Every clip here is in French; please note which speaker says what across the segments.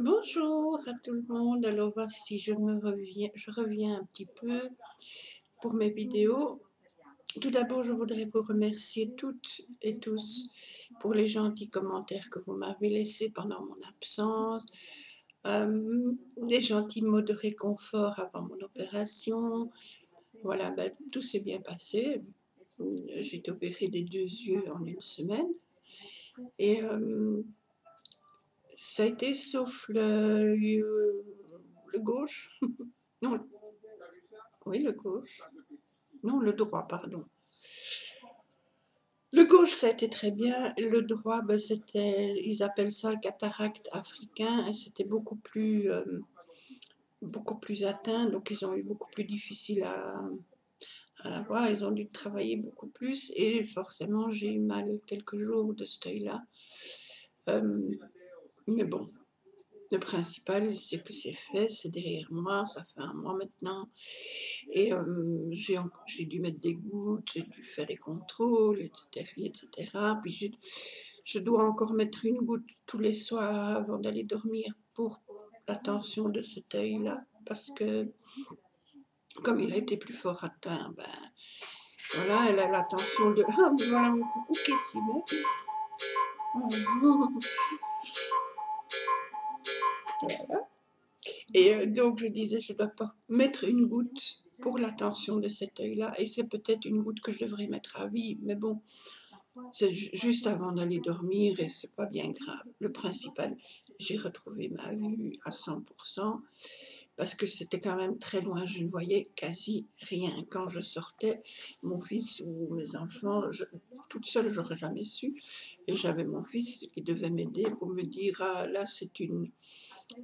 Speaker 1: Bonjour à tout le monde. Alors voici, je reviens un petit peu pour mes vidéos. Tout d'abord, je voudrais vous remercier toutes et tous pour les gentils commentaires que vous m'avez laissés pendant mon absence, des gentils mots de réconfort avant mon opération. Voilà, ben, tout s'est bien passé. J'ai été opérée des 2 yeux en une semaine. Et ça a été sauf le gauche. Non, oui, le gauche. Non, le droit, pardon. Le gauche, ça a été très bien. Le droit, ben, ils appellent ça cataracte africain, et c'était beaucoup plus atteint. Donc, ils ont eu beaucoup plus difficile à l'avoir. Ils ont dû travailler beaucoup plus. Et forcément, j'ai eu mal quelques jours de ce œil-là. Mais bon, le principal, c'est que c'est fait, c'est derrière moi, ça fait un mois maintenant. Et j'ai dû mettre des gouttes, j'ai dû faire des contrôles, etc. etc. Puis je dois encore mettre une goutte tous les soirs avant d'aller dormir pour la tension de cet œil-là. Parce que comme il a été plus fort atteint, ben voilà, elle a la tension de... Ah, voilà mon coucou qui est si beau. Voilà. Et donc je disais, je ne dois pas mettre une goutte pour la tension de cet œil-là. Et c'est peut-être une goutte que je devrais mettre à vie. Mais bon, c'est juste avant d'aller dormir et c'est pas bien grave. Le principal, j'ai retrouvé ma vue à 100% parce que c'était quand même très loin. Je ne voyais quasi rien. Quand je sortais, mon fils ou mes enfants, toute seule, j'aurais jamais su. Et j'avais mon fils qui devait m'aider pour me dire, ah là,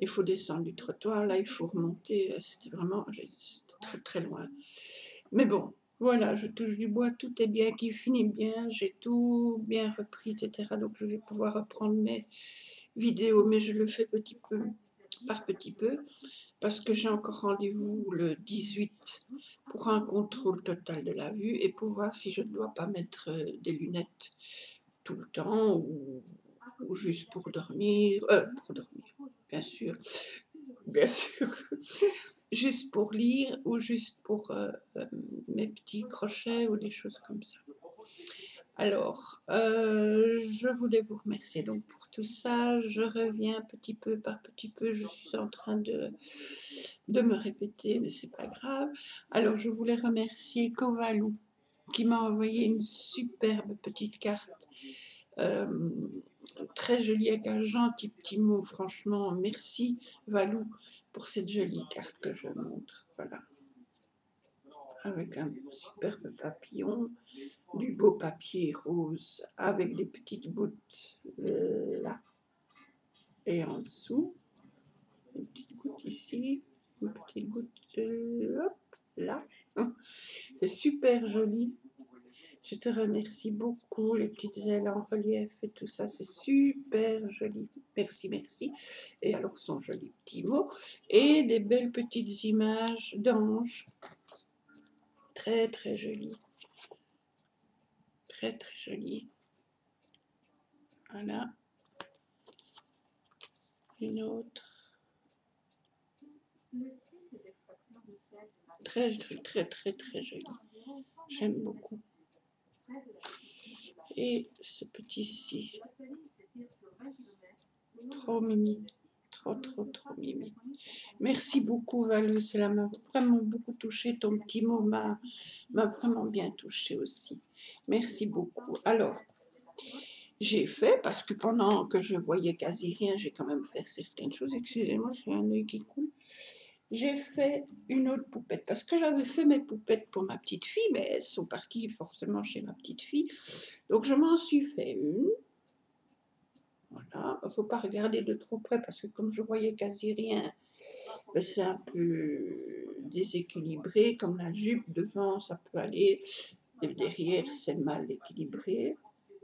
Speaker 1: il faut descendre du trottoir, là, il faut remonter. C'était vraiment, c'était très très loin. Mais bon, voilà, je touche du bois, tout est bien, qui finit bien, j'ai tout bien repris, etc. Donc je vais pouvoir reprendre mes vidéos, mais je le fais petit peu, par petit peu, parce que j'ai encore rendez-vous le 18 pour un contrôle total de la vue et pour voir si je ne dois pas mettre des lunettes tout le temps ou juste pour dormir, bien sûr, juste pour lire ou juste pour mes petits crochets ou des choses comme ça. Alors, je voulais vous remercier donc pour tout ça. Je reviens petit peu par petit peu. Je suis en train de me répéter, mais c'est pas grave. Alors, je voulais remercier Kovalou qui m'a envoyé une superbe petite carte. Très jolie avec un gentil petit mot. Franchement, merci Valou pour cette jolie carte que je montre. Voilà. Avec un superbe papillon, du beau papier rose avec des petites gouttes là et en dessous, une petite goutte ici, une petite goutte hop, là. C'est super joli. Je te remercie beaucoup, les petites ailes en relief et tout ça, c'est super joli. Merci, merci. Et alors son joli petit mot. Et des belles petites images d'anges. Très, très jolies. Très, très jolies. Voilà. Une autre. Très, très, très, très jolie. J'aime beaucoup. Et ce petit-ci. Trop mimi. Trop, trop, trop mimi. Merci beaucoup, Valou. Cela m'a vraiment beaucoup touché. Ton petit mot m'a vraiment bien touché aussi. Merci beaucoup. Alors, j'ai fait, parce que pendant que je voyais quasi rien, j'ai quand même fait certaines choses. Excusez-moi, j'ai un œil qui coule. J'ai fait une autre poupette, parce que j'avais fait mes poupettes pour ma petite fille, mais elles sont parties forcément chez ma petite fille. Donc, je m'en suis fait une. Voilà, il ne faut pas regarder de trop près, parce que comme je voyais quasi rien, ben c'est un peu déséquilibré, comme la jupe, devant ça peut aller, et derrière c'est mal équilibré.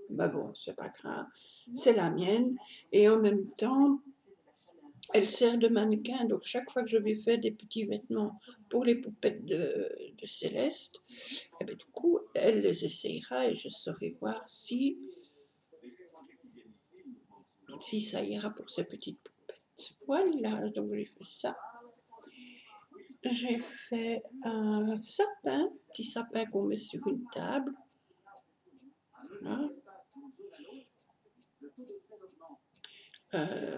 Speaker 1: Ben bon, c'est pas grave, c'est la mienne, et en même temps, elle sert de mannequin, donc chaque fois que je vais faire des petits vêtements pour les poupettes de Céleste, et ben du coup, elle les essayera et je saurai voir si ça ira pour ces petites poupées. Voilà, donc j'ai fait ça. J'ai fait un sapin, petit sapin qu'on met sur une table. Voilà.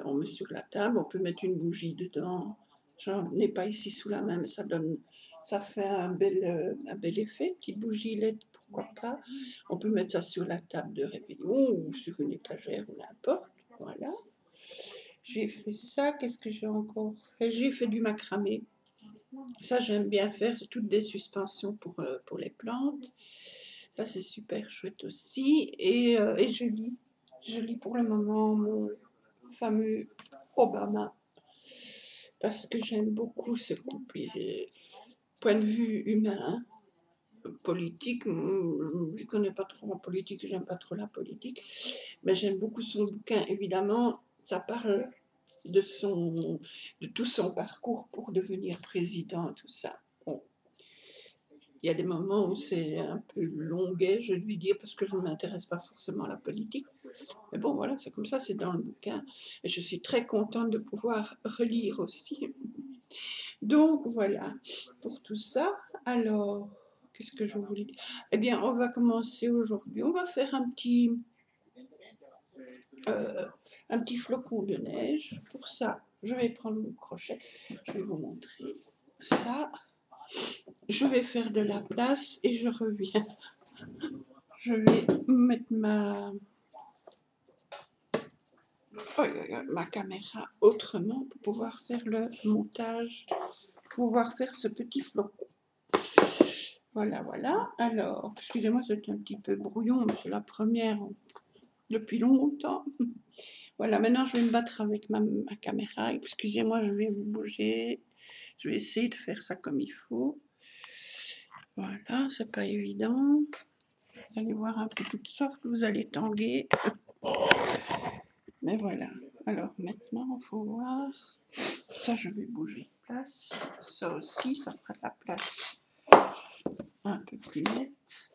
Speaker 1: On met sur la table, on peut mettre une bougie dedans. J'en ai pas ici sous la main, mais ça fait un bel effet. Petite bougie LED, pourquoi pas. On peut mettre ça sur la table de réveillon ou sur une étagère ou n'importe. Voilà. J'ai fait ça. Qu'est-ce que j'ai encore fait? J'ai fait du macramé. Ça, j'aime bien faire. C'est toutes des suspensions pour les plantes. Ça, c'est super chouette aussi. Et je lis. Je lis pour le moment mon fameux Obama, parce que j'aime beaucoup ce couple. Point de vue humain, politique, je ne connais pas trop en politique, j'aime pas trop la politique, mais j'aime beaucoup son bouquin. Évidemment, ça parle de tout son parcours pour devenir président, tout ça. Bon. Il y a des moments où c'est un peu longuet, je lui dis, parce que je ne m'intéresse pas forcément à la politique. Mais bon, voilà, c'est comme ça, c'est dans le bouquin. Et je suis très contente de pouvoir relire aussi. Donc, voilà, pour tout ça. Alors, qu'est-ce que je voulais dire? Eh bien, on va commencer aujourd'hui. On va faire un petit flocon de neige. Pour ça, je vais prendre mon crochet. Je vais vous montrer ça. Je vais faire de la place et je reviens. Je vais mettre ma caméra autrement pour pouvoir faire le montage, pour pouvoir faire ce petit flocon. Voilà, voilà. Alors, excusez-moi, c'est un petit peu brouillon, mais c'est la première depuis longtemps. Voilà, maintenant je vais me battre avec ma caméra. Excusez-moi, je vais bouger. Je vais essayer de faire ça comme il faut. Voilà, c'est pas évident. Vous allez voir un peu toute sorte, vous allez tanguer. Mais voilà. Alors maintenant, il faut voir. Ça, je vais bouger de place. Ça aussi, ça fera de la place un peu plus nette.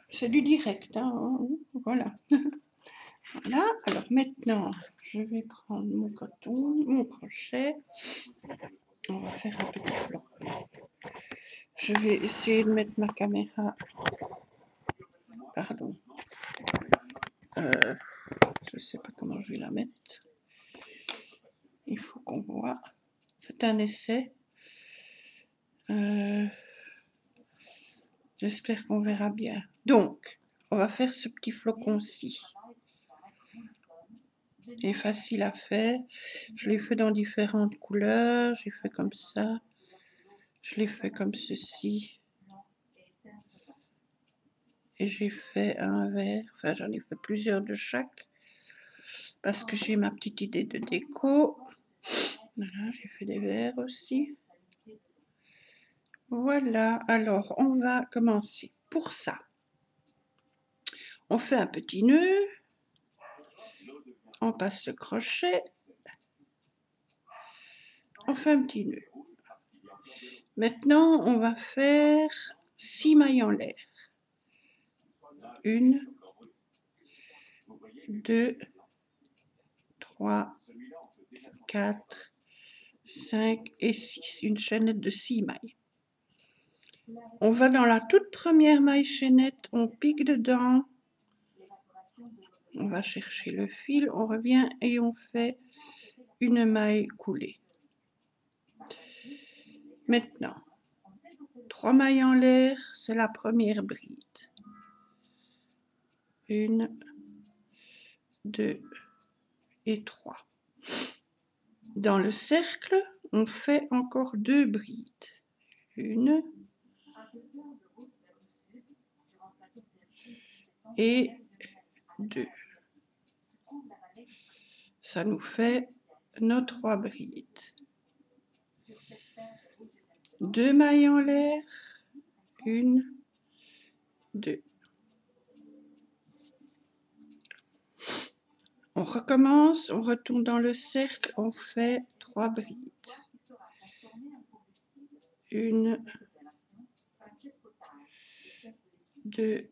Speaker 1: C'est du direct, hein. Voilà. Voilà. Alors maintenant, je vais prendre mon coton, mon crochet. On va faire un petit flocon. Je vais essayer de mettre ma caméra. Pardon. Je ne sais pas comment je vais la mettre. Il faut qu'on voit. C'est un essai. J'espère qu'on verra bien. Donc, on va faire ce petit flocon-ci. Il est facile à faire. Je l'ai fait dans différentes couleurs. J'ai fait comme ça. Je l'ai fait comme ceci. Et j'ai fait un vert. Enfin, j'en ai fait plusieurs de chaque. Parce que j'ai ma petite idée de déco. Voilà, j'ai fait des verres aussi. Voilà, alors on va commencer. Pour ça, on fait un petit nœud. On passe le crochet. On fait un petit nœud. Maintenant, on va faire 6 mailles en l'air. 1, 2, 3, 4, 5 et 6. Une chaînette de 6 mailles. On va dans la toute première maille chaînette, on pique dedans. On va chercher le fil, on revient et on fait une maille coulée. Maintenant, 3 mailles en l'air, c'est la première bride. 1, 2 et 3. Dans le cercle, on fait encore 2 brides. 1 et 2. Ça nous fait nos 3 brides. 2 mailles en l'air, 1, 2. On recommence, on retourne dans le cercle, on fait 3 brides. 1, 2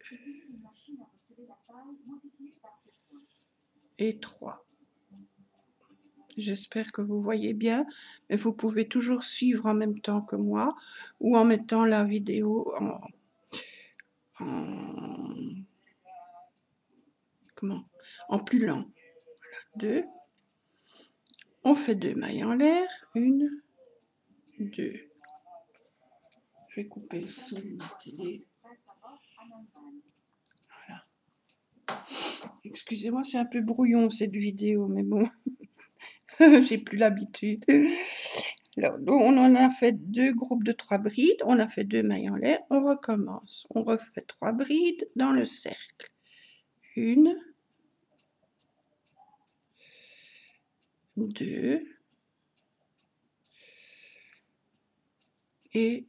Speaker 1: et 3. J'espère que vous voyez bien, mais vous pouvez toujours suivre en même temps que moi ou en mettant la vidéo en, en plus lent. Voilà, 2. On fait 2 mailles en l'air, 1, 2. Je vais couper le son de la télé. Voilà. Excusez-moi, c'est un peu brouillon cette vidéo, mais bon, j'ai plus l'habitude. Alors, on en a fait 2 groupes de 3 brides, on a fait 2 mailles en l'air, on recommence. On refait 3 brides dans le cercle. 1, 2 et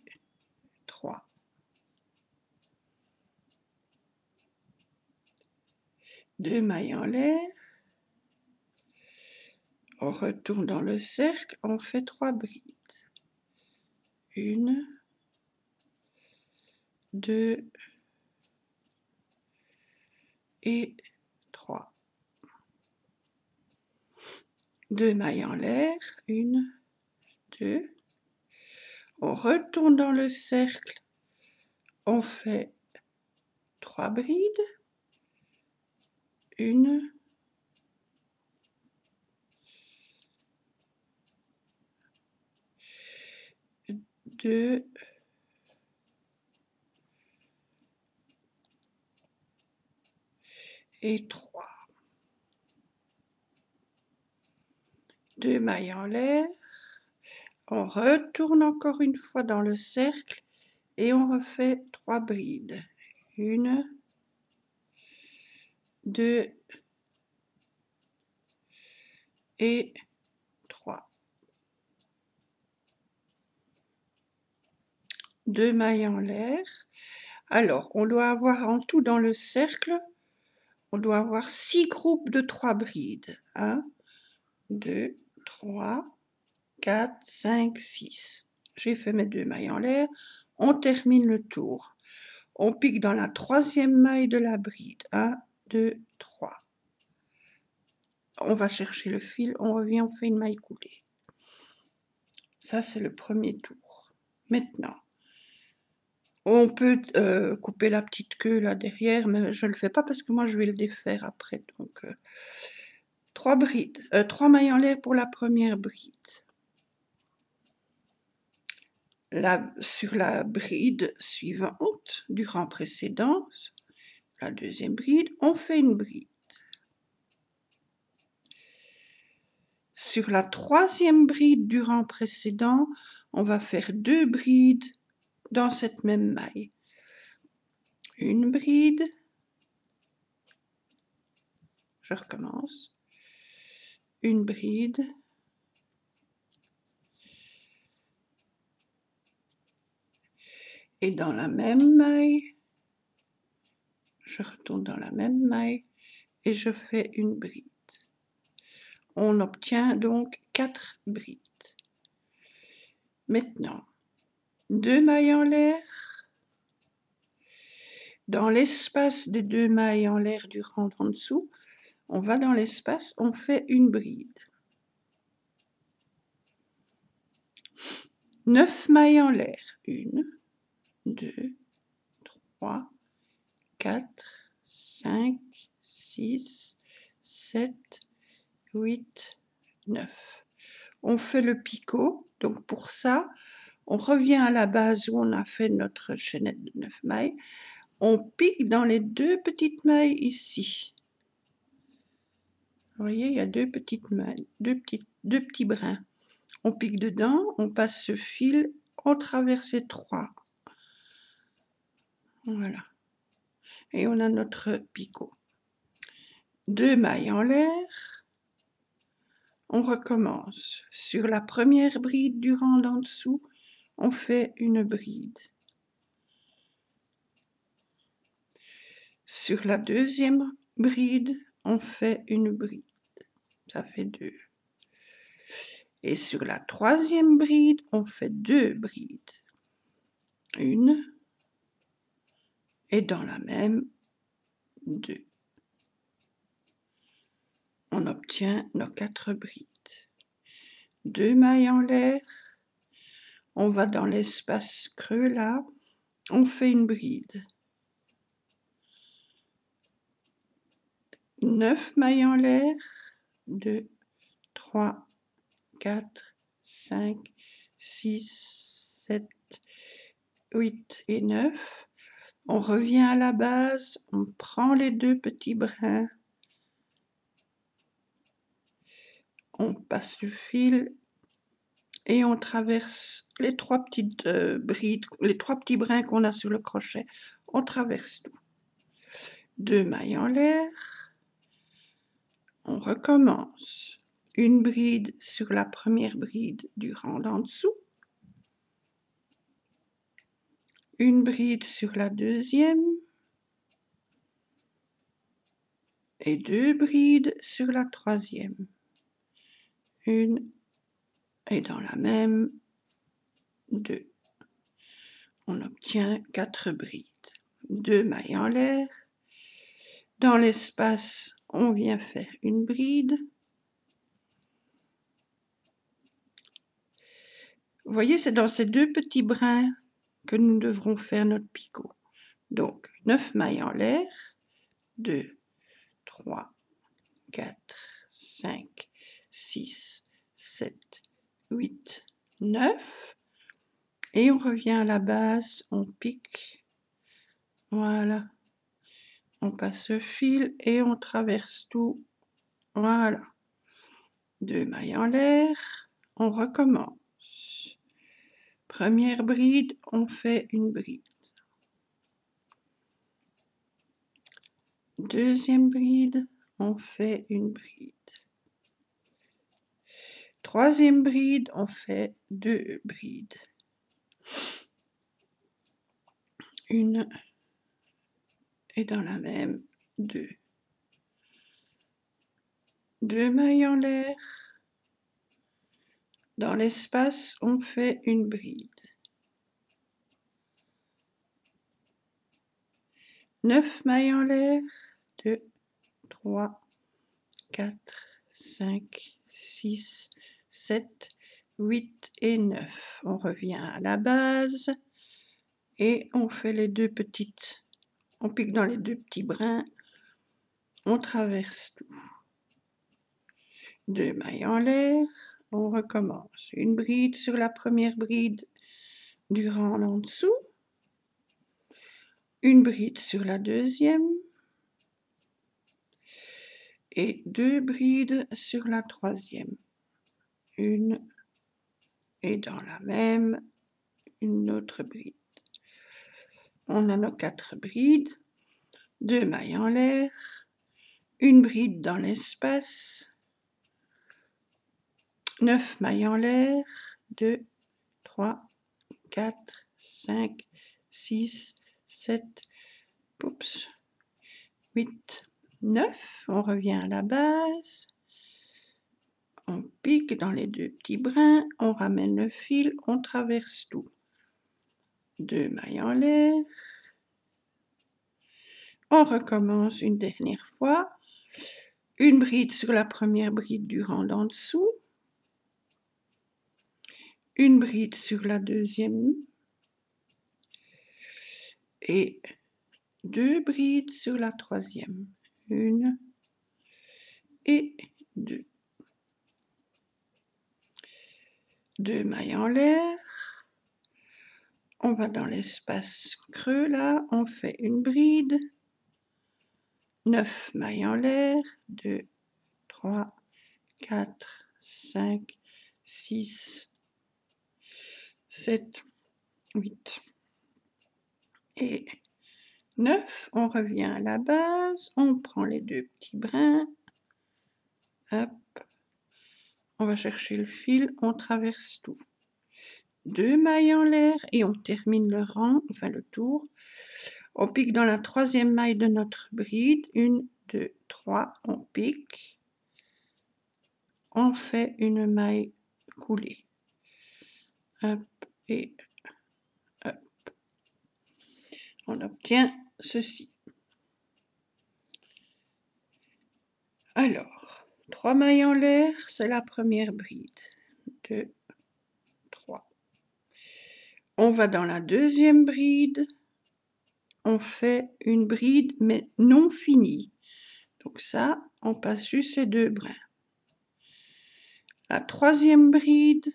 Speaker 1: 3. 2 mailles en l'air, on retourne dans le cercle, on fait 3 brides. 1, 2 et 3. 2 mailles en l'air, 1, 2. On retourne dans le cercle, on fait 3 brides. 1, 2 et 3. 2 mailles en l'air, on retourne encore une fois dans le cercle et on refait 3 brides. 1, 2 et 3. 2 mailles en l'air. Alors, on doit avoir en tout dans le cercle, on doit avoir 6 groupes de 3 brides. 1, 2, 3, 4, 5, 6. J'ai fait mes 2 mailles en l'air. On termine le tour. On pique dans la 3e maille de la bride. 1, 2, 3. On va chercher le fil, on revient, on fait une maille coulée. Ça, c'est le premier tour. Maintenant, on peut couper la petite queue là derrière, mais je ne le fais pas parce que moi, je vais le défaire après. Donc, 3 brides, 3 mailles en l'air pour la première bride. Sur la bride suivante du rang précédent, la 2e bride, on fait une bride. Sur la 3e bride du rang précédent, on va faire 2 brides dans cette même maille. Une bride, je recommence, une bride, et dans la même maille, je retourne dans la même maille et je fais une bride. On obtient donc 4 brides. Maintenant, 2 mailles en l'air. Dans l'espace des 2 mailles en l'air du rang en dessous, on va dans l'espace, on fait une bride. 9 mailles en l'air. 1, 2, 3, 4, 5, 6, 7, 8, 9. On fait le picot. Donc pour ça, on revient à la base où on a fait notre chaînette de 9 mailles. On pique dans les 2 petites mailles ici. Vous voyez, il y a 2 petites mailles, 2 petits brins. On pique dedans, on passe ce fil, on traverse les 3. Voilà. Et on a notre picot. 2 mailles en l'air. On recommence. Sur la première bride du rang d'en dessous, on fait une bride. Sur la 2e bride, on fait une bride. Ça fait 2. Et sur la 3e bride, on fait 2 brides. Une, et dans la même, 2. On obtient nos 4 brides. 2 mailles en l'air, on va dans l'espace creux là, on fait une bride. 9 mailles en l'air, 2, 3, 4, 5, 6, 7, 8 et 9. On revient à la base, on prend les 2 petits brins, on passe le fil et on traverse les 3 petites brides, les 3 petits brins qu'on a sur le crochet. On traverse tout. 2 mailles en l'air, on recommence. Une bride sur la première bride du rang d'en dessous, une bride sur la deuxième et 2 brides sur la troisième. Une et dans la même, 2. On obtient 4 brides. 2 mailles en l'air. Dans l'espace, on vient faire une bride. Vous voyez, c'est dans ces 2 petits brins que nous devrons faire notre picot. Donc, 9 mailles en l'air, 2, 3, 4, 5, 6, 7, 8, 9. Et on revient à la base, on pique. Voilà. On passe le fil et on traverse tout. Voilà. 2 mailles en l'air, on recommence. Première bride, on fait une bride. Deuxième bride, on fait une bride. Troisième bride, on fait 2 brides. Une et dans la même, 2. 2 mailles en l'air. Dans l'espace, on fait une bride. 9 mailles en l'air, 2, 3, 4, 5, 6, 7, 8 et 9. On revient à la base et on fait les 2 petites. On pique dans les 2 petits brins, on traverse tout. 2 mailles en l'air, on recommence. Une bride sur la première bride du rang en dessous, une bride sur la deuxième et 2 brides sur la troisième. Une et dans la même, une autre bride. On a nos 4 brides, 2 mailles en l'air, une bride dans l'espace, 9 mailles en l'air, 2, 3, 4, 5, 6, 7, 8, 9. On revient à la base, on pique dans les 2 petits brins, on ramène le fil, on traverse tout. 2 mailles en l'air, on recommence une dernière fois, une bride sur la première bride du rang d'en dessous, une bride sur la deuxième et 2 brides sur la troisième. Une et 2. 2 mailles en l'air. On va dans l'espace creux là, on fait une bride. 9 mailles en l'air. 2, 3, 4, 5, 6, 7, 8 et 9. On revient à la base, on prend les 2 petits brins. Hop. On va chercher le fil, on traverse tout. 2 mailles en l'air et on termine le rang, enfin le tour. On pique dans la troisième maille de notre bride. 1, 2, 3, on pique. On fait une maille coulée. Hop et hop. On obtient ceci. Alors, 3 mailles en l'air, c'est la première bride. 2, 3. On va dans la deuxième bride. On fait une bride, mais non finie. Donc ça, on passe juste ces 2 brins. La troisième bride,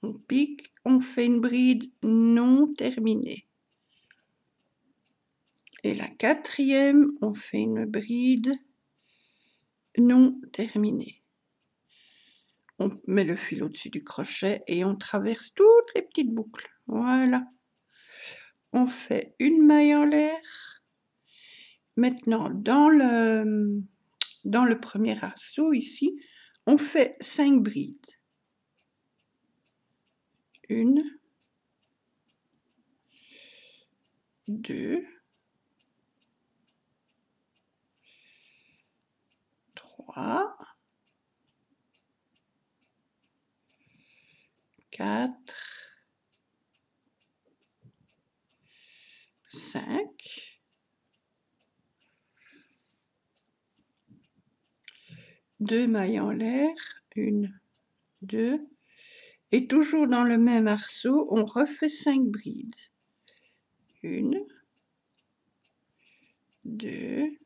Speaker 1: on pique, on fait une bride non terminée. Et la quatrième, on fait une bride non terminée. On met le fil au-dessus du crochet et on traverse toutes les petites boucles. Voilà. On fait une maille en l'air. Maintenant, dans le premier arceau ici, on fait 5 brides. 1, 2, 3, 4, 5, 2 mailles en l'air, 1, 2, et toujours dans le même arceau, on refait 5 brides. 1, 2,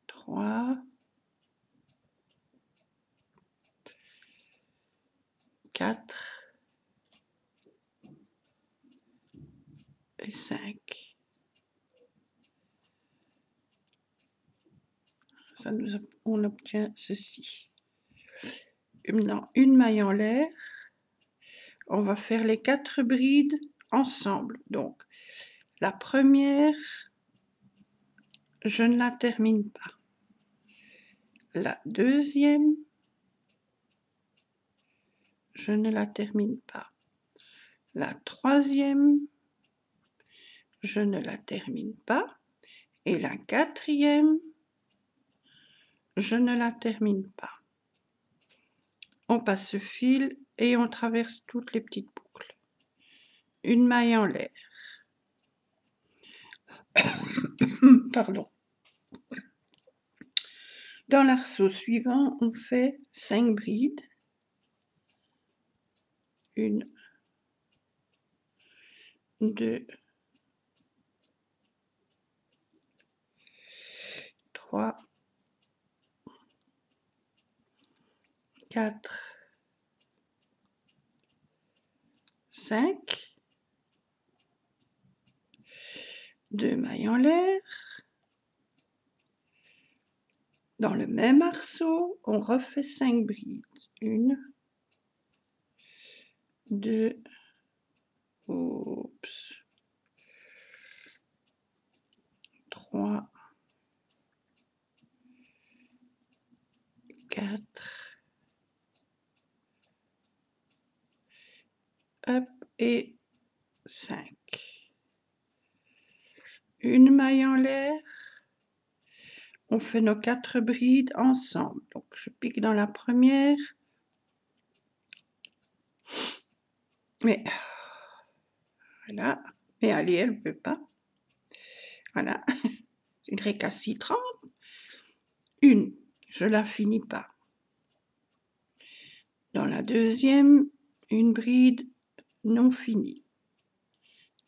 Speaker 1: 3, 4 et 5. Ça on obtient ceci. Maintenant, une maille en l'air. On va faire les 4 brides ensemble. Donc, la première, je ne la termine pas. La deuxième, je ne la termine pas. La troisième, je ne la termine pas. Et la quatrième, je ne la termine pas. On passe ce fil et on traverse toutes les petites boucles. Une maille en l'air. Pardon. Dans l'arceau suivant, on fait 5 brides. 1, 2, 3, 4, 5, 2 mailles en l'air. Dans le même arceau, on refait 5 brides. 1, 2, oups, 3, 4, hop, et 5. Une maille en l'air. On fait nos 4 brides ensemble. Donc, je pique dans la première. Mais, voilà. Mais allez, elle ne peut pas. Voilà. Une récalcitrante. Une, je la finis pas. Dans la deuxième, une bride non finie.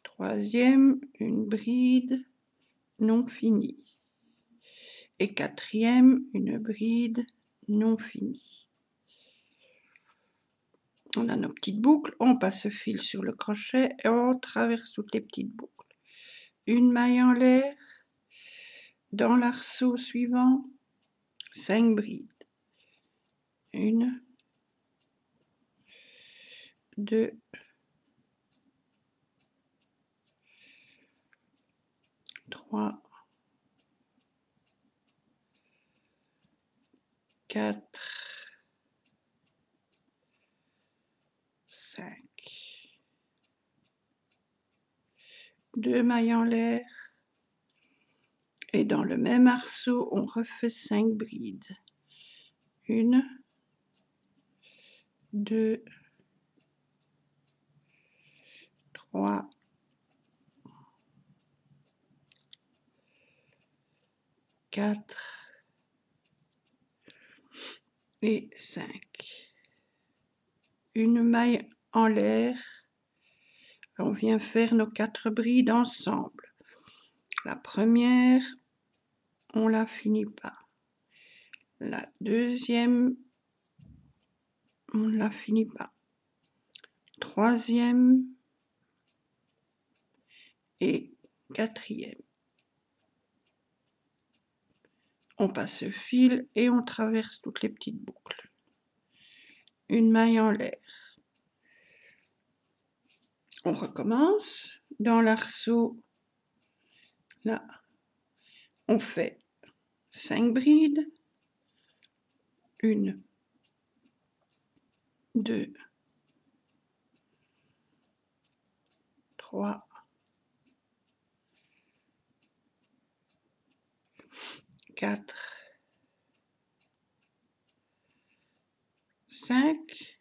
Speaker 1: Troisième, une bride non finie. Et quatrième, une bride non finie. On a nos petites boucles, on passe le fil sur le crochet et on traverse toutes les petites boucles. Une maille en l'air. Dans l'arceau suivant, 5 brides. 1, 2, 3, 4, 5. 2 mailles en l'air. Et dans le même arceau, on refait 5 brides. 1, 2, 3, 4, et 5. Une maille en l'air. On vient faire nos 4 brides ensemble. La première, on la finit pas. La deuxième, on ne la finit pas. Troisième et quatrième. On passe le fil et on traverse toutes les petites boucles. Une maille en l'air. On recommence. Dans l'arceau, là, on fait 5 brides. 1, 2, 3, 4, 5.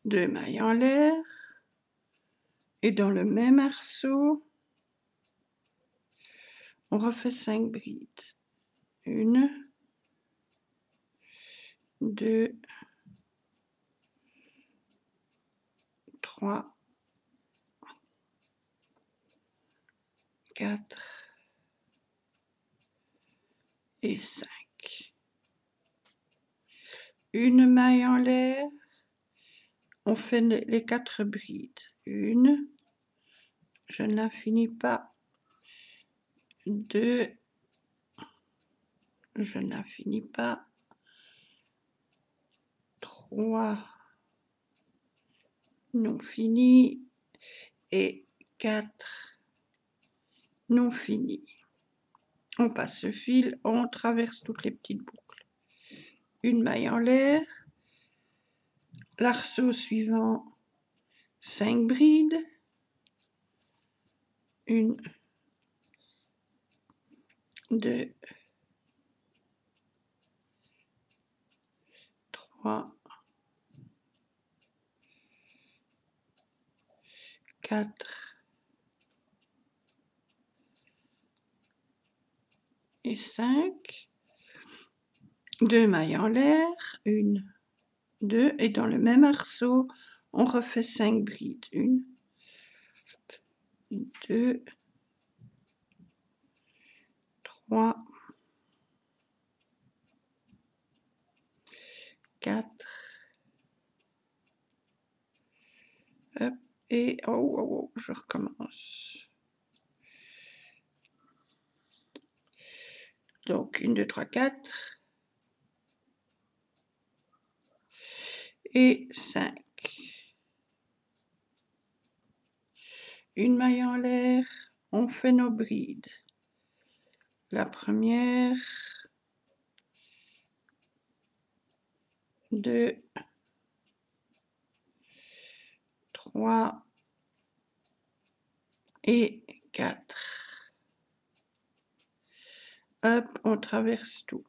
Speaker 1: 2 mailles en l'air. Et dans le même arceau, on refait 5 brides. 1, 2, 3, 4 et 5. Une maille en l'air. On fait les 4 brides. 1, je ne la finis pas. 2, je ne la finis pas. 3, non fini. Et 4, non fini. On passe le fil, on traverse toutes les petites boucles. Une maille en l'air. L'arceau suivant, 5 brides. 1, 2, 3, 4 et 5. 2 mailles en l'air. 1, 2. Et dans le même arceau, on refait 5 brides. 1, 2, 3, 4. Hop, et je recommence. Donc 1, 2, 3, 4 et 5. Une maille en l'air, on fait nos brides. La première, 2, 3 et 4. Hop, on traverse tout.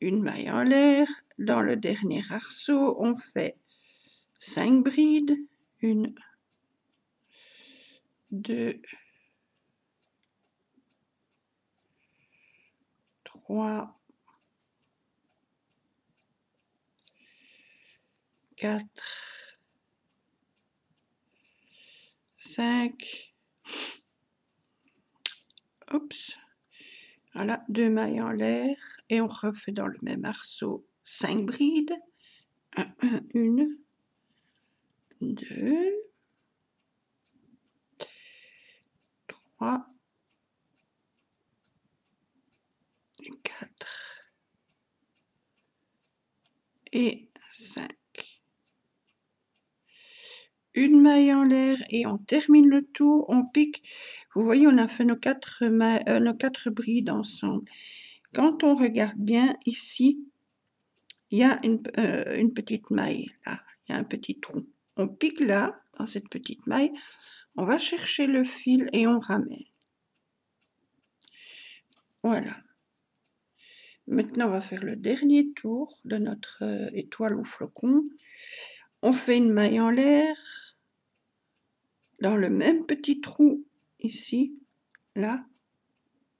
Speaker 1: Une maille en l'air. Dans le dernier arceau, on fait 5 brides. 1, 2, 3, 4, 5. Oups. Voilà, 2 mailles en l'air. Et on refait dans le même arceau 5 brides. 1, 2, 3, 4 et 5. Une maille en l'air et on termine le tour, on pique. Vous voyez, on a fait nos 4 brides ensemble. Quand on regarde bien ici, il y a une petite maille, là, il y a un petit trou. On pique là, dans cette petite maille, on va chercher le fil et on ramène. Voilà. Maintenant, on va faire le dernier tour de notre étoile ou flocon. On fait une maille en l'air, dans le même petit trou ici, là.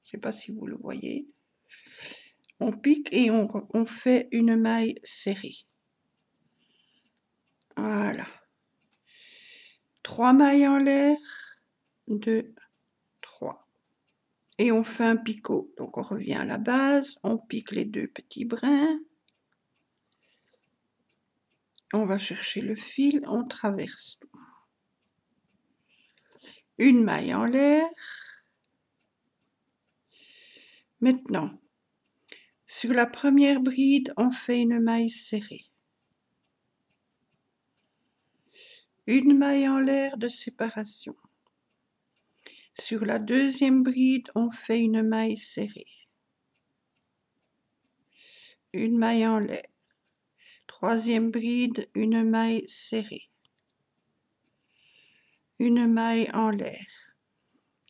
Speaker 1: Je ne sais pas si vous le voyez. On pique et on fait une maille serrée. Voilà. 3 mailles en l'air, 2, 3. Et on fait un picot. Donc on revient à la base, on pique les 2 petits brins. On va chercher le fil, on traverse tout. Une maille en l'air. Maintenant, sur la première bride, on fait une maille serrée. Une maille en l'air de séparation. Sur la deuxième bride, on fait une maille serrée. Une maille en l'air. Troisième bride, une maille serrée. Une maille en l'air.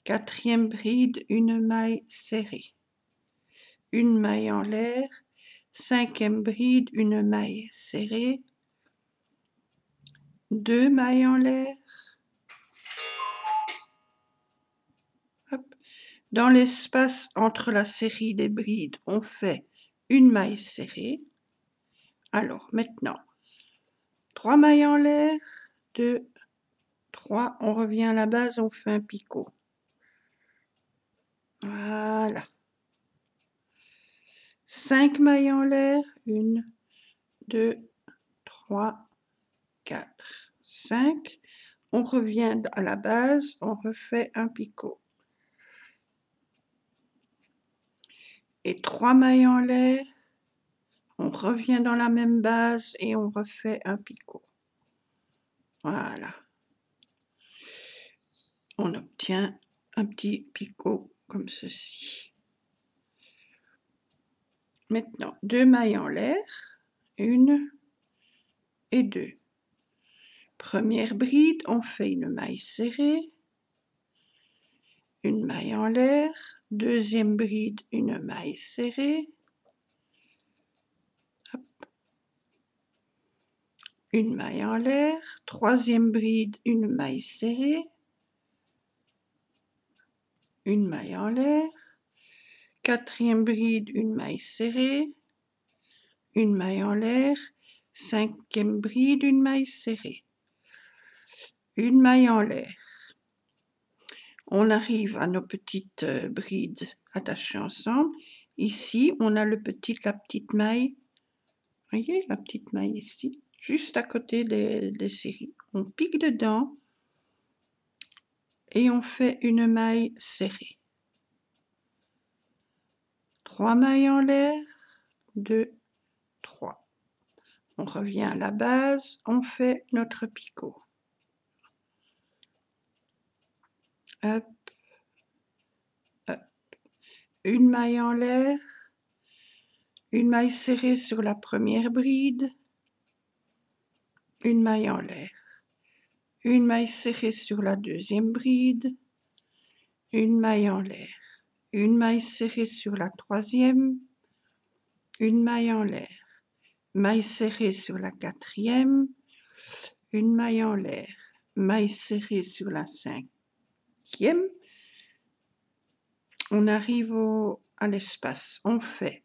Speaker 1: Quatrième bride, une maille serrée. Une maille en l'air. Cinquième bride, une maille serrée. 2 mailles en l'air. Dans l'espace entre la série des brides, on fait une maille serrée. Alors maintenant, 3 mailles en l'air, 2, 3, on revient à la base, on fait un picot. Voilà. 5 mailles en l'air, 1, 2, 3, 4, 5. On revient à la base, on refait un picot. Et 3 mailles en l'air, on revient dans la même base et on refait un picot. Voilà. On obtient un petit picot comme ceci. Maintenant, 2 mailles en l'air, 1 et 2. Première bride, on fait une maille serrée, une maille en l'air, deuxième bride, une maille serrée, hop, une maille en l'air, troisième bride, une maille serrée, une maille en l'air, quatrième bride, une maille serrée, une maille en l'air, cinquième bride, une maille serrée, une maille en l'air. On arrive à nos petites brides attachées ensemble. Ici, on a la petite maille. Vous voyez, la petite maille ici, juste à côté des séries. On pique dedans et on fait une maille serrée. 3 mailles en l'air, 2, 3. On revient à la base, on fait notre picot. Hop, hop. Une maille en l'air, une maille serrée sur la première bride, une maille en l'air. Une maille serrée sur la deuxième bride, une maille en l'air, une maille serrée sur la troisième, une maille en l'air, maille serrée sur la quatrième, une maille en l'air, maille serrée sur la cinquième. On arrive à l'espace, on fait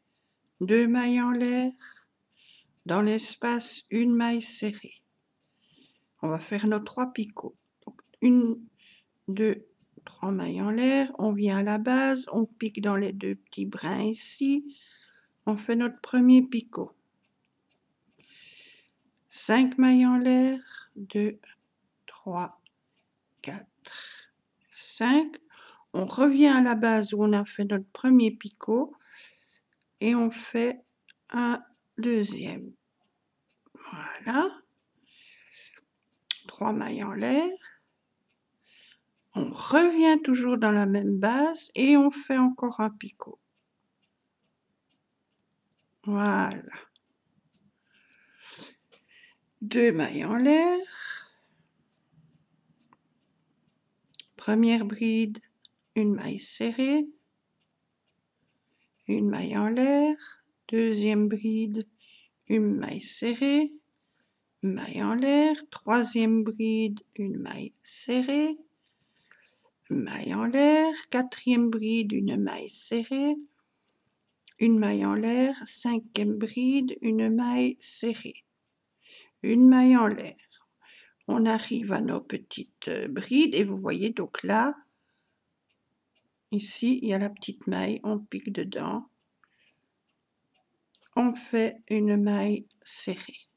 Speaker 1: 2 mailles en l'air, dans l'espace une maille serrée. On va faire nos 3 picots. Donc 1, 2, 3 mailles en l'air, on vient à la base, on pique dans les 2 petits brins ici, on fait notre premier picot. 5 mailles en l'air, 2, 3, 4, 5. On revient à la base où on a fait notre premier picot et on fait un deuxième. Voilà. 3 mailles en l'air. On revient toujours dans la même base et on fait encore un picot. Voilà. 2 mailles en l'air. Première bride, une maille serrée, une maille en l'air. Deuxième bride, une maille serrée, maille en l'air. Troisième bride, une maille serrée, maille en l'air. Quatrième bride, une maille serrée, une maille en l'air, 5e bride, une maille serrée, une maille en l'air. On arrive à nos petites brides et vous voyez donc là, ici il y a la petite maille, on pique dedans, on fait une maille serrée.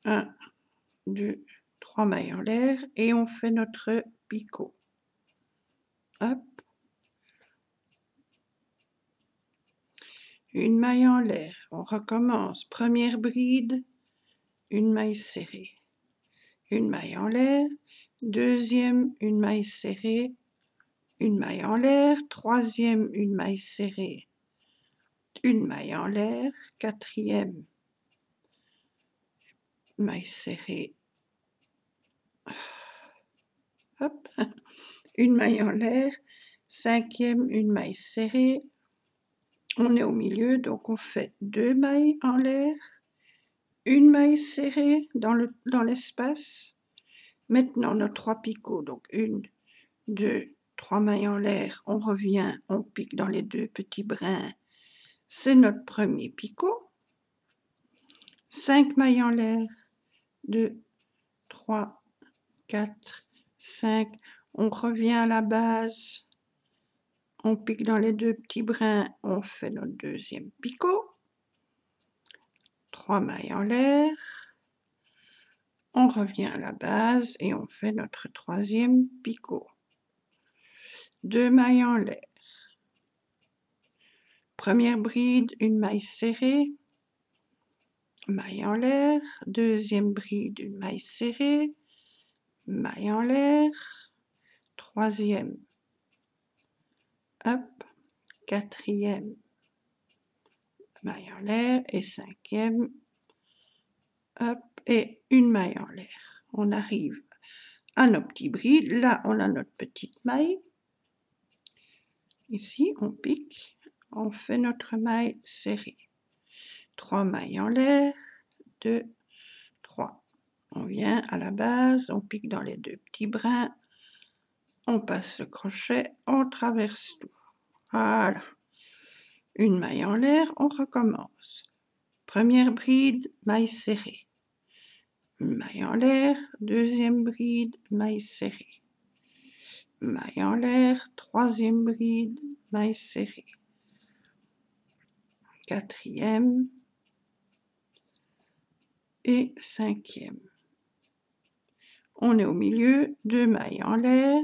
Speaker 1: 1, 2, 3 mailles en l'air et on fait notre picot. Hop. Une maille en l'air, on recommence. Première bride, une maille serrée. Une maille en l'air. Deuxième, une maille serrée. Une maille en l'air. Troisième, une maille serrée. Une maille en l'air. Quatrième, maille serrée. Hop. Une maille en l'air. Cinquième, une maille serrée. On est au milieu, donc on fait 2 mailles en l'air, une maille serrée dans l'espace. Maintenant, nos 3 picots, donc 1, 2, 3 mailles en l'air, on revient, on pique dans les 2 petits brins. C'est notre premier picot. 5 mailles en l'air, 2, 3, 4, 5. On revient à la base. On pique dans les 2 petits brins, on fait notre deuxième picot. 3 mailles en l'air, on revient à la base et on fait notre troisième picot. 2 mailles en l'air. Première bride, une maille serrée, maille en l'air, deuxième bride, une maille serrée, maille en l'air, troisième, hop, quatrième, maille en l'air et cinquième, hop, et une maille en l'air. On arrive à nos petits brides, là on a notre petite maille, ici on pique, on fait notre maille serrée. 3 mailles en l'air, 2, 3. On vient à la base, on pique dans les 2 petits brins, on passe le crochet, on traverse tout. Voilà. Une maille en l'air, on recommence. Première bride, maille serrée. Maille en l'air, deuxième bride, maille serrée. Maille en l'air, troisième bride, maille serrée. Quatrième et cinquième. On est au milieu, 2 mailles en l'air,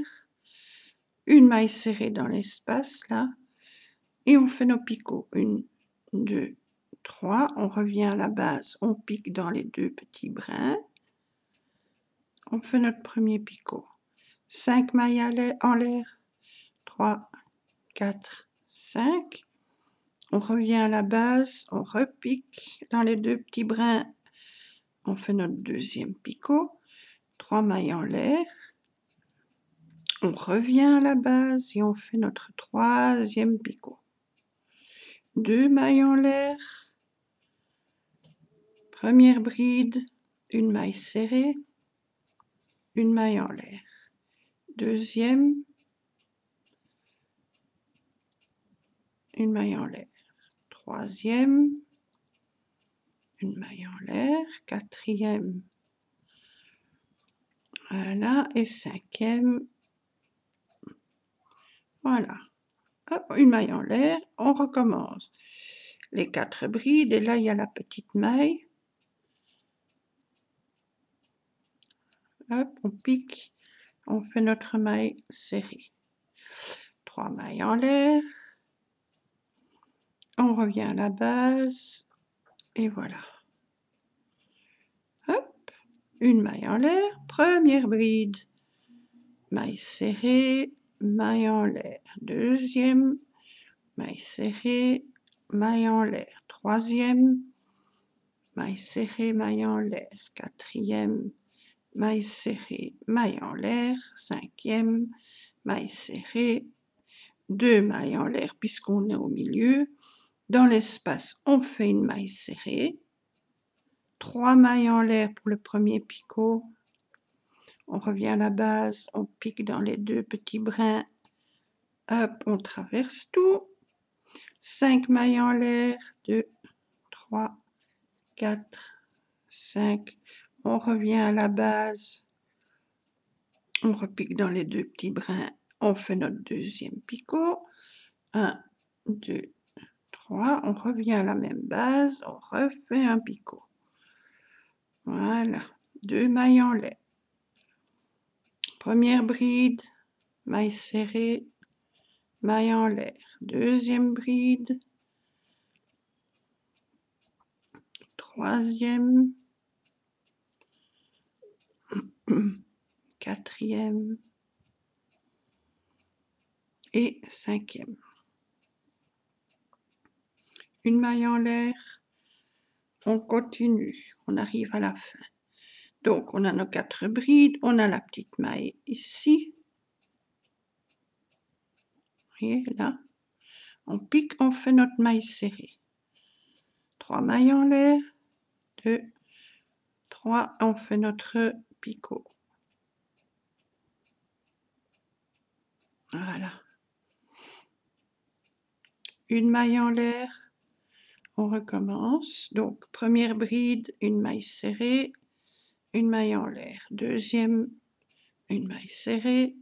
Speaker 1: une maille serrée dans l'espace là, et on fait nos picots. 1, 2, 3, on revient à la base, on pique dans les 2 petits brins, on fait notre premier picot. 5 mailles en l'air, 3, 4, 5, on revient à la base, on repique dans les 2 petits brins, on fait notre deuxième picot, 3 mailles en l'air, on revient à la base et on fait notre troisième picot. 2 mailles en l'air, première bride, une maille serrée, une maille en l'air. Deuxième, une maille en l'air. Troisième, une maille en l'air. Quatrième, voilà, et cinquième, voilà. Hop, une maille en l'air, on recommence. Les 4 brides, et là il y a la petite maille. Hop, on pique, on fait notre maille serrée. 3 mailles en l'air, on revient à la base, et voilà. Hop, une maille en l'air, première bride, maille serrée, maille en l'air, deuxième, maille serrée, maille en l'air, troisième, maille serrée, maille en l'air, quatrième, maille serrée, maille en l'air, cinquième, maille serrée, 2 mailles en l'air puisqu'on est au milieu. Dans l'espace, on fait une maille serrée, 3 mailles en l'air pour le premier picot, on revient à la base, on pique dans les 2 petits brins, Hop, on traverse tout. 5 mailles en l'air, 2, 3, 4, 5. On revient à la base. On repique dans les 2 petits brins. On fait notre deuxième picot. 1, 2, 3. On revient à la même base. On refait un picot. Voilà. 2 mailles en l'air. Première bride, maille serrée, maille en l'air. Deuxième bride. Troisième. Quatrième. Et cinquième. Une maille en l'air. On continue. On arrive à la fin. Donc, on a nos 4 brides. On a la petite maille ici. Vous voyez, là. On pique, on fait notre maille serrée. 3 mailles en l'air. 2, 3. On fait notre picot. Voilà. Une maille en l'air. On recommence. Donc, première bride, une maille serrée. Une maille en l'air. Deuxième, une maille serrée.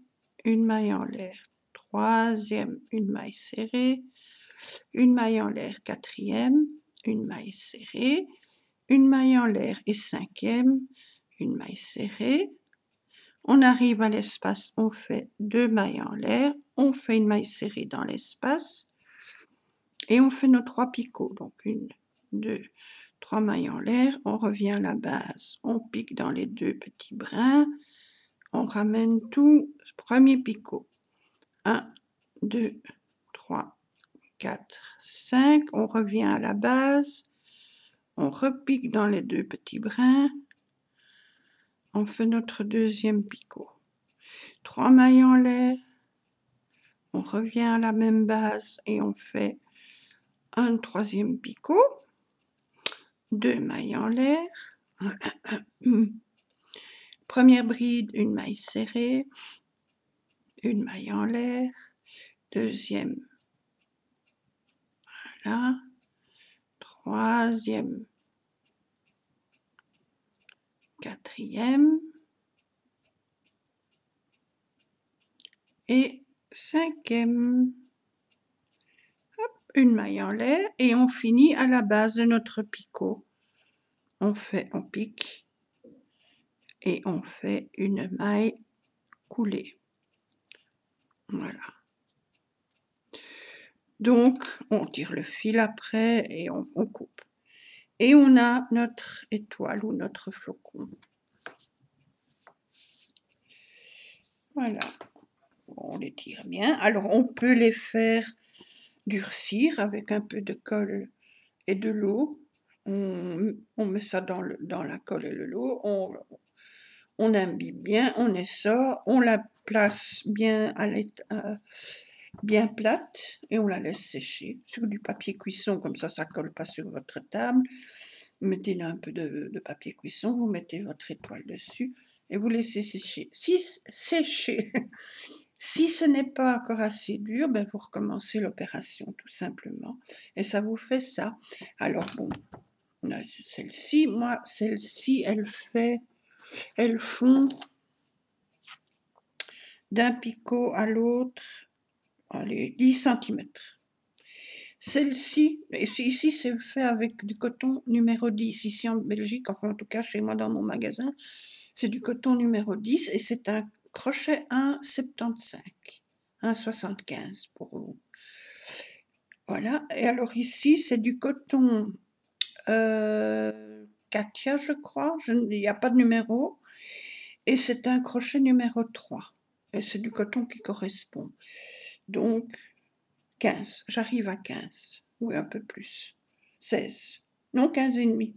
Speaker 1: Une maille en l'air. Troisième, une maille serrée. Une maille en l'air. Quatrième, une maille serrée. Une maille en l'air. Et cinquième, une maille serrée. On arrive à l'espace, on fait 2 mailles en l'air. On fait une maille serrée dans l'espace. Et on fait nos 3 picots. Donc, 1, 2, 3 mailles en l'air. On revient à la base. On pique dans les 2 petits brins. On ramène tout. Premier picot. 1, 2, 3, 4, 5. On revient à la base. On repique dans les 2 petits brins. On fait notre deuxième picot. 3 mailles en l'air. On revient à la même base et on fait un troisième picot. 2 mailles en l'air. Première bride, une maille serrée. Une maille en l'air. Deuxième. Voilà. Troisième. Quatrième. Et cinquième. Hop, une maille en l'air et on finit à la base de notre picot. On pique et on fait une maille coulée. Voilà. Donc, on tire le fil après et on coupe. Et on a notre étoile ou notre flocon. Voilà. On les tire bien. Alors, on peut les faire durcir avec un peu de colle et de l'eau. On met ça dans la colle et l'eau. On imbibe bien, on essore, on la place bien bien plate et on la laisse sécher sur du papier cuisson, comme ça colle pas sur votre table. Vous mettez là un peu de papier cuisson, vous mettez votre étoile dessus et vous laissez sécher. Si ce n'est pas encore assez dur, ben vous recommencez l'opération tout simplement et ça vous fait ça. Alors bon, celle-ci, elles font d'un picot à l'autre, allez, 10 cm. Celle-ci, ici c'est fait avec du coton numéro 10, ici en Belgique, enfin en tout cas chez moi dans mon magasin, c'est du coton numéro 10 et c'est un crochet 1,75, 1,75 pour vous. Voilà, et alors ici c'est du coton Katia je crois, il n'y a pas de numéro, et c'est un crochet numéro 3, et c'est du coton qui correspond. Donc 15, j'arrive à 15, ou un peu plus, 16, non 15 et demi,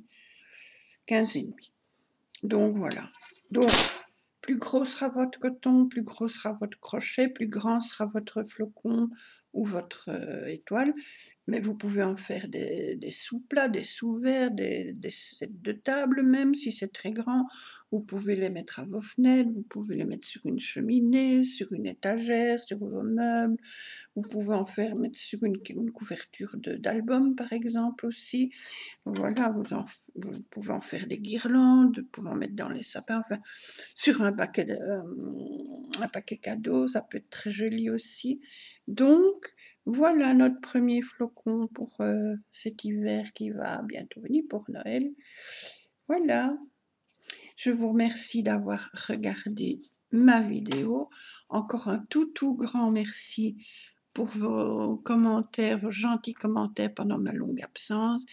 Speaker 1: 15 et demi. Donc voilà, donc Plus gros sera votre coton, plus gros sera votre crochet, plus grand sera votre flocon ou votre étoile. Mais vous pouvez en faire des sous-plats, des sous-verres, des sets de table même, si c'est très grand. Vous pouvez les mettre à vos fenêtres, vous pouvez les mettre sur une cheminée, sur une étagère, sur vos meubles. Vous pouvez en faire mettre sur une couverture d'album, par exemple, aussi. Voilà, vous pouvez en faire des guirlandes, vous pouvez en mettre dans les sapins, enfin, sur un paquet cadeau, ça peut être très joli aussi. Donc, voilà notre premier flocon pour cet hiver qui va bientôt venir, pour Noël. Voilà, je vous remercie d'avoir regardé ma vidéo. Encore un tout grand merci pour vos commentaires, vos gentils commentaires pendant ma longue absence.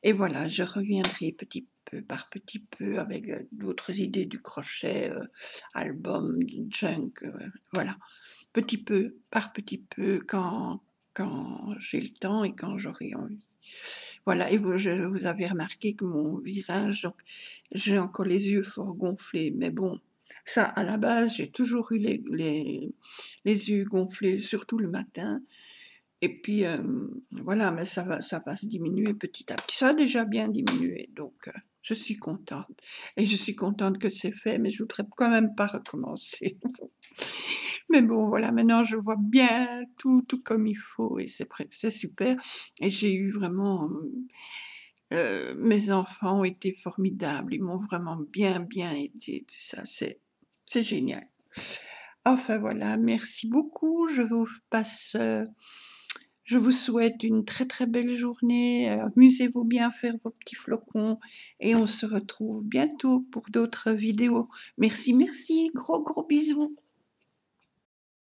Speaker 1: Et voilà, je reviendrai petit peu par petit peu avec d'autres idées du crochet, album, junk, voilà. Petit peu par petit peu quand j'ai le temps et quand j'aurai envie. Voilà, et vous avez remarqué que mon visage, donc, j'ai encore les yeux fort gonflés, mais bon, ça, à la base, j'ai toujours eu les yeux gonflés, surtout le matin. Et puis, voilà, mais ça va se diminuer petit à petit. Ça a déjà bien diminué, donc je suis contente. Et je suis contente que c'est fait, mais je voudrais quand même pas recommencer. Mais bon, voilà, maintenant je vois bien tout comme il faut et c'est super. Et j'ai eu vraiment, mes enfants ont été formidables. Ils m'ont vraiment bien aidée, tout ça, c'est génial. Enfin voilà, merci beaucoup. Je vous souhaite une très belle journée. Amusez-vous bien à faire vos petits flocons et on se retrouve bientôt pour d'autres vidéos. Merci, gros bisous.